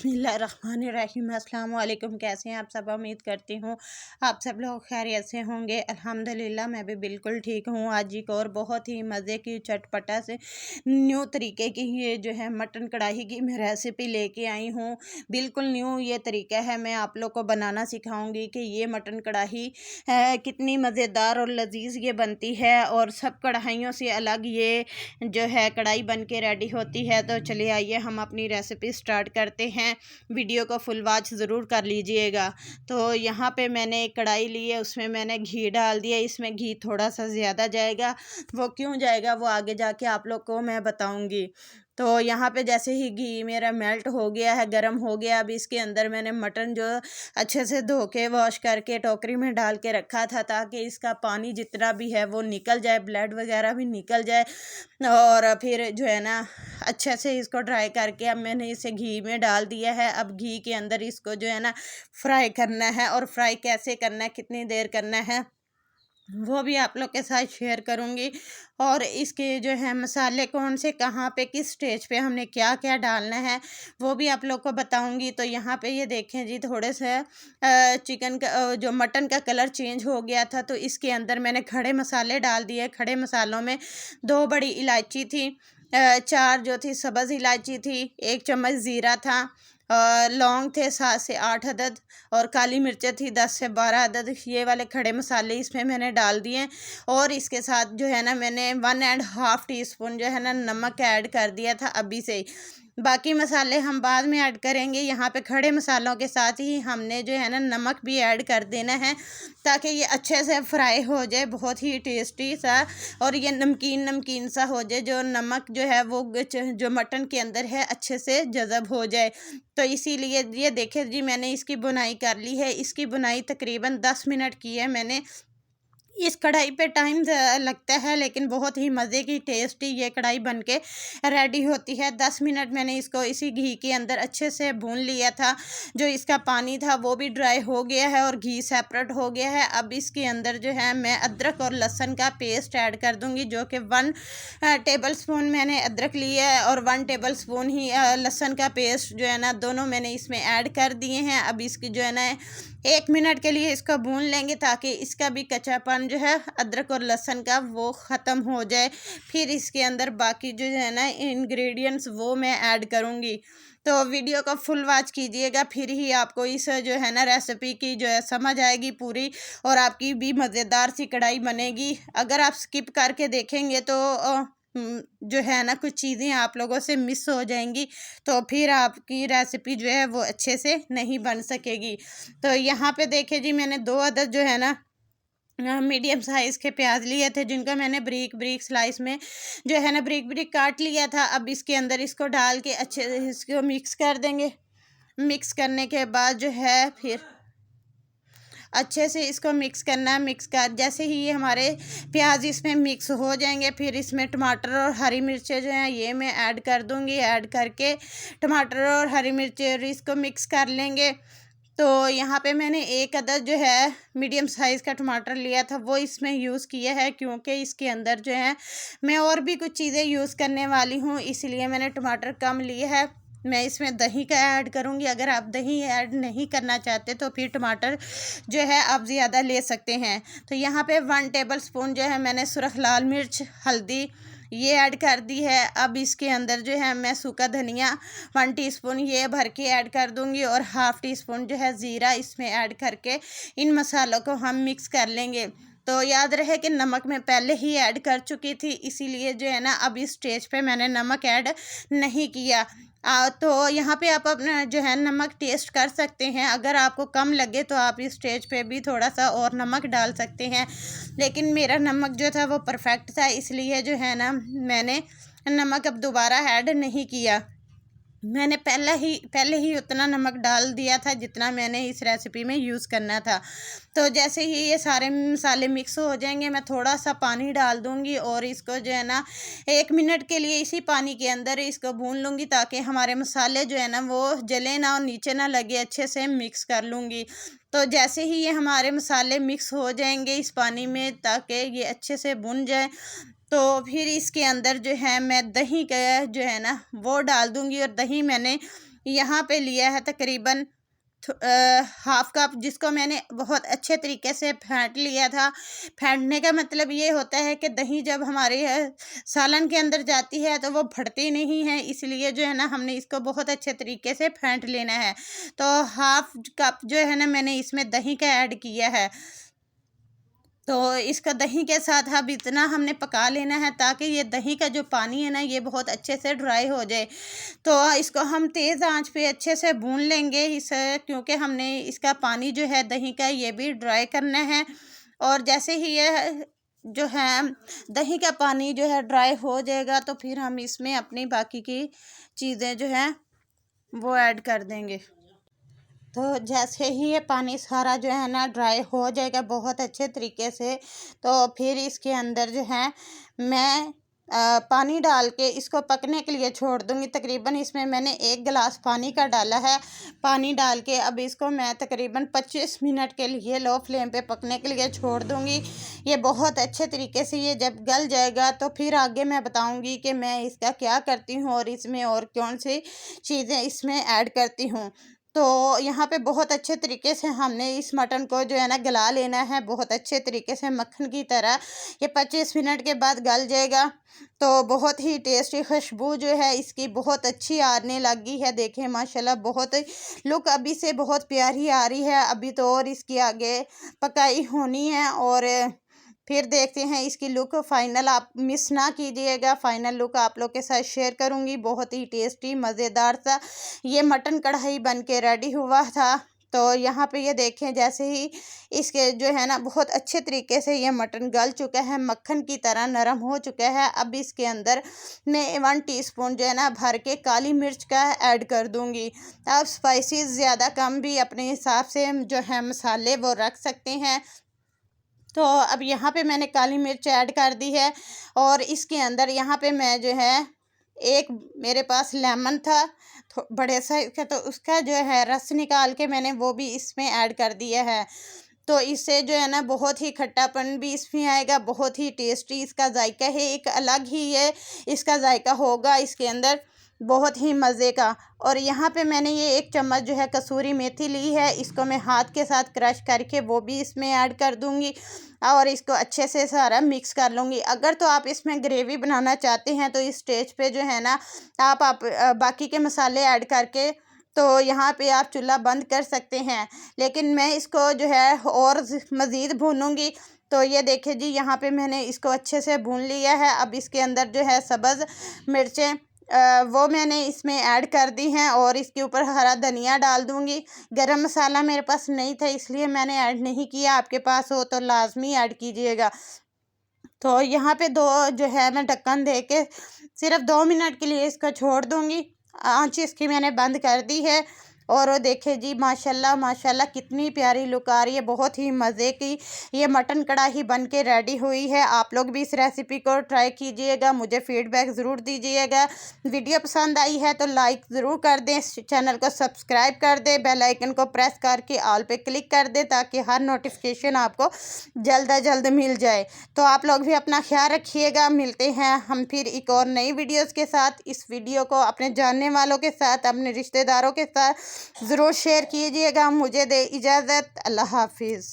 बिस्मिल्लाहिर्रहमानिर्रहीम। अस्सलाम वालेकुम। कैसे हैं आप सब? उम्मीद करती हूँ आप सब लोग खैरियत से होंगे। अल्हम्दुलिल्लाह मैं भी बिल्कुल ठीक हूँ। आज एक और बहुत ही मज़े की चटपटा से न्यू तरीके की ये जो है मटन कढ़ाई की मैं रेसिपी लेके आई हूँ। बिल्कुल न्यू ये तरीका है, मैं आप लोग को बनाना सिखाऊंगी कि ये मटन कढ़ाई कितनी मज़ेदार और लजीज ये बनती है और सब कढ़ाइयों से अलग ये जो है कढ़ाई बन के रेडी होती है। तो चलिए आइए हम अपनी रेसिपी स्टार्ट करते हैं। वीडियो को फुल वॉच ज़रूर कर लीजिएगा। तो यहाँ पे मैंने एक कढ़ाई ली है, उसमें मैंने घी डाल दिया। इसमें घी थोड़ा सा ज़्यादा जाएगा, वो क्यों जाएगा वो आगे जाके आप लोग को मैं बताऊँगी। तो यहाँ पे जैसे ही घी मेरा मेल्ट हो गया है, गर्म हो गया, अब इसके अंदर मैंने मटन जो अच्छे से धो के वॉश करके टोकरी में डाल के रखा था, ताकि इसका पानी जितना भी है वो निकल जाए, ब्लड वगैरह भी निकल जाए। और फिर जो है ना अच्छे से इसको ड्राई करके अब मैंने इसे घी में डाल दिया है। अब घी के अंदर इसको जो है ना फ्राई करना है, और फ्राई कैसे करना है, कितनी देर करना है, वो भी आप लोग के साथ शेयर करूंगी। और इसके जो है मसाले कौन से, कहाँ पे, किस स्टेज पे हमने क्या क्या डालना है, वो भी आप लोग को बताऊंगी। तो यहाँ पे ये देखें जी, थोड़े से चिकन का जो मटन का कलर चेंज हो गया था, तो इसके अंदर मैंने खड़े मसाले डाल दिए। खड़े मसालों में 2 बड़ी इलायची थी, 4 जो थी सब्ज़ इलायची थी, 1 चम्मच ज़ीरा था, लौंग थे 7 से 8 अदद, और काली मिर्चें थी 10 से 12 अदद। ये वाले खड़े मसाले इसमें मैंने डाल दिए। और इसके साथ जो है ना मैंने 1.5 टीस्पून जो है ना नमक ऐड कर दिया था अभी से ही। बाकी मसाले हम बाद में ऐड करेंगे। यहाँ पे खड़े मसालों के साथ ही हमने जो है ना नमक भी ऐड कर देना है, ताकि ये अच्छे से फ्राई हो जाए, बहुत ही टेस्टी सा, और ये नमकीन नमकीन सा हो जाए। जो नमक जो है वो जो मटन के अंदर है अच्छे से जज़ब हो जाए। तो इसीलिए ये देखिए जी, मैंने इसकी बुनाई कर ली है। इसकी बुनाई तकरीबन 10 मिनट की है मैंने। इस कढ़ाई पे टाइम लगता है, लेकिन बहुत ही मज़े की टेस्टी ये कढ़ाई बनके रेडी होती है। 10 मिनट मैंने इसको इसी घी के अंदर अच्छे से भून लिया था। जो इसका पानी था वो भी ड्राई हो गया है और घी सेपरेट हो गया है। अब इसके अंदर जो है मैं अदरक और लहसुन का पेस्ट ऐड कर दूंगी, जो कि 1 टेबल स्पून मैंने अदरक लिया है और 1 टेबल स्पून ही लहसुन का पेस्ट जो है ना दोनों मैंने इसमें ऐड कर दिए हैं। अब इसकी जो है ना 1 मिनट के लिए इसको भून लेंगे, ताकि इसका भी कच्चापन जो है अदरक और लहसुन का वो ख़त्म हो जाए। फिर इसके अंदर बाकी जो है ना इंग्रेडिएंट्स वो मैं ऐड करूँगी। तो वीडियो को फुल वॉच कीजिएगा, फिर ही आपको इस जो है ना रेसिपी की जो है समझ आएगी पूरी, और आपकी भी मज़ेदार सी कढ़ाई बनेगी। अगर आप स्किप करके देखेंगे तो जो है ना कुछ चीज़ें आप लोगों से मिस हो जाएंगी, तो फिर आपकी रेसिपी जो है वो अच्छे से नहीं बन सकेगी। तो यहाँ पे देखिए जी, मैंने 2 अदद जो है ना मीडियम साइज़ के प्याज लिए थे, जिनका मैंने ब्रीक ब्रीक स्लाइस में जो है ना ब्रीक ब्रीक काट लिया था। अब इसके अंदर इसको डाल के अच्छे से इसको मिक्स कर देंगे। मिक्स करने के बाद जो है फिर अच्छे से इसको मिक्स करना है। मिक्स कर जैसे ही ये हमारे प्याज इसमें मिक्स हो जाएंगे, फिर इसमें टमाटर और हरी मिर्चें जो हैं ये मैं ऐड कर दूंगी। ऐड करके टमाटर और हरी मिर्चें इसको मिक्स कर लेंगे। तो यहाँ पे मैंने 1 अदद जो है मीडियम साइज़ का टमाटर लिया था, वो इसमें यूज़ किया है, क्योंकि इसके अंदर जो है मैं और भी कुछ चीज़ें यूज़ करने वाली हूँ, इसलिए मैंने टमाटर कम लिए है। मैं इसमें दही का ऐड करूँगी। अगर आप दही ऐड नहीं करना चाहते तो फिर टमाटर जो है आप ज़्यादा ले सकते हैं। तो यहाँ पे 1 टेबल स्पून जो है मैंने सुरख लाल मिर्च, हल्दी ये ऐड कर दी है। अब इसके अंदर जो है मैं सूखा धनिया 1 टीस्पून ये भर के ऐड कर दूंगी, और 1/2 टीस्पून जो है ज़ीरा इसमें ऐड करके इन मसालों को हम मिक्स कर लेंगे। तो याद रहे कि नमक मैं पहले ही ऐड कर चुकी थी, इसीलिए जो है ना अब इस स्टेज पे मैंने नमक ऐड नहीं किया। तो यहाँ पे आप अपना जो है नमक टेस्ट कर सकते हैं। अगर आपको कम लगे तो आप इस स्टेज पे भी थोड़ा सा और नमक डाल सकते हैं, लेकिन मेरा नमक जो था वो परफेक्ट था, इसलिए जो है ना मैंने नमक अब दोबारा ऐड नहीं किया। मैंने पहले ही उतना नमक डाल दिया था जितना मैंने इस रेसिपी में यूज़ करना था। तो जैसे ही ये सारे मसाले मिक्स हो जाएंगे, मैं थोड़ा सा पानी डाल दूंगी, और इसको जो है ना 1 मिनट के लिए इसी पानी के अंदर इसको भून लूँगी, ताकि हमारे मसाले जो है ना वो जले ना और नीचे ना लगे, अच्छे से मिक्स कर लूँगी। तो जैसे ही ये हमारे मसाले मिक्स हो जाएंगे इस पानी में, ताकि ये अच्छे से भुन जाए, तो फिर इसके अंदर जो है मैं दही का जो है ना वो डाल दूंगी। और दही मैंने यहाँ पे लिया है तकरीबन हाफ कप, जिसको मैंने बहुत अच्छे तरीके से फेंट लिया था। फेंटने का मतलब ये होता है कि दही जब हमारे सालन के अंदर जाती है तो वो फटती नहीं है, इसलिए जो है ना हमने इसको बहुत अच्छे तरीके से फेंट लेना है। तो हाफ कप जो है ना मैंने इसमें दही का ऐड किया है। तो इसका दही के साथ अब इतना हमने पका लेना है ताकि ये दही का जो पानी है ना ये बहुत अच्छे से ड्राई हो जाए। तो इसको हम तेज़ आंच पे अच्छे से भून लेंगे क्योंकि हमने इसका पानी जो है दही का ये भी ड्राई करना है। और जैसे ही ये जो है दही का पानी जो है ड्राई हो जाएगा तो फिर हम इसमें अपनी बाकी की चीज़ें जो है वो ऐड कर देंगे। तो जैसे ही ये पानी सारा जो है ना ड्राई हो जाएगा बहुत अच्छे तरीके से, तो फिर इसके अंदर जो है मैं पानी डाल के इसको पकने के लिए छोड़ दूँगी। तकरीबन इसमें मैंने 1 गिलास पानी का डाला है। पानी डाल के अब इसको मैं तकरीबन 25 मिनट के लिए लो फ्लेम पे पकने के लिए छोड़ दूँगी। ये बहुत अच्छे तरीके से ये जब गल जाएगा तो फिर आगे मैं बताऊँगी कि मैं इसका क्या करती हूँ और इसमें और कौन सी चीज़ें इसमें ऐड करती हूँ। तो यहाँ पे बहुत अच्छे तरीके से हमने इस मटन को जो है ना गला लेना है, बहुत अच्छे तरीके से मक्खन की तरह। ये 25 मिनट के बाद गल जाएगा तो बहुत ही टेस्टी खुशबू जो है इसकी बहुत अच्छी आने लगी है। देखें माशाल्लाह बहुत लुक अभी से बहुत प्यारी आ रही है। अभी तो और इसकी आगे पकाई होनी है और फिर देखते हैं इसकी लुक फाइनल। आप मिस ना कीजिएगा, फाइनल लुक आप लोग के साथ शेयर करूंगी। बहुत ही टेस्टी मज़ेदार सा ये मटन कढ़ाई बन के रेडी हुआ था। तो यहाँ पे ये देखें जैसे ही इसके जो है ना बहुत अच्छे तरीके से ये मटन गल चुका है, मक्खन की तरह नरम हो चुका है। अब इसके अंदर मैं 1 टीस्पून जो है ना भर के काली मिर्च का ऐड कर दूँगी। आप स्पाइसेस ज़्यादा कम भी अपने हिसाब से जो है मसाले वो रख सकते हैं। तो अब यहाँ पे मैंने काली मिर्च ऐड कर दी है और इसके अंदर यहाँ पे मैं जो है एक मेरे पास लेमन था बड़े साइज का, तो उसका जो है रस निकाल के मैंने वो भी इसमें ऐड कर दिया है। तो इससे जो है ना बहुत ही खट्टापन भी इसमें आएगा, बहुत ही टेस्टी इसका जायका है, एक अलग ही ये इसका जायका होगा इसके अंदर, बहुत ही मज़े का। और यहाँ पे मैंने ये 1 चम्मच जो है कसूरी मेथी ली है, इसको मैं हाथ के साथ क्रश करके वो भी इसमें ऐड कर दूँगी और इसको अच्छे से सारा मिक्स कर लूँगी। अगर तो आप इसमें ग्रेवी बनाना चाहते हैं तो इस स्टेज पे जो है ना आप बाकी के मसाले ऐड करके तो यहाँ पे आप चूल्हा बंद कर सकते हैं, लेकिन मैं इसको जो है और मज़ीद भूनूँगी। तो ये देखिए जी यहाँ पे मैंने इसको अच्छे से भून लिया है। अब इसके अंदर जो है सब्ज़ मिर्चें वो मैंने इसमें ऐड कर दी हैं और इसके ऊपर हरा धनिया डाल दूँगी। गरम मसाला मेरे पास नहीं था इसलिए मैंने ऐड नहीं किया, आपके पास हो तो लाजमी ऐड कीजिएगा। तो यहाँ पे 2 जो है मैं ढक्कन दे के सिर्फ 2 मिनट के लिए इसको छोड़ दूँगी। आँच इसकी मैंने बंद कर दी है और वो देखिए जी माशाल्लाह माशाल्लाह कितनी प्यारी लुक आ रही है। बहुत ही मज़े की ये मटन कढ़ाई बन के रेडी हुई है। आप लोग भी इस रेसिपी को ट्राई कीजिएगा, मुझे फ़ीडबैक ज़रूर दीजिएगा। वीडियो पसंद आई है तो लाइक ज़रूर कर दें, चैनल को सब्सक्राइब कर दें, बेल आइकन को प्रेस करके ऑल पे क्लिक कर दें ताकि हर नोटिफिकेशन आपको जल्द अज जल्द मिल जाए। तो आप लोग भी अपना ख्याल रखिएगा। मिलते हैं हम फिर एक और नई वीडियोज़ के साथ। इस वीडियो को अपने जानने वालों के साथ, अपने रिश्तेदारों के साथ ज़रूर शेयर कीजिएगा। मुझे दे इजाज़त, अल्लाह हाफिज़।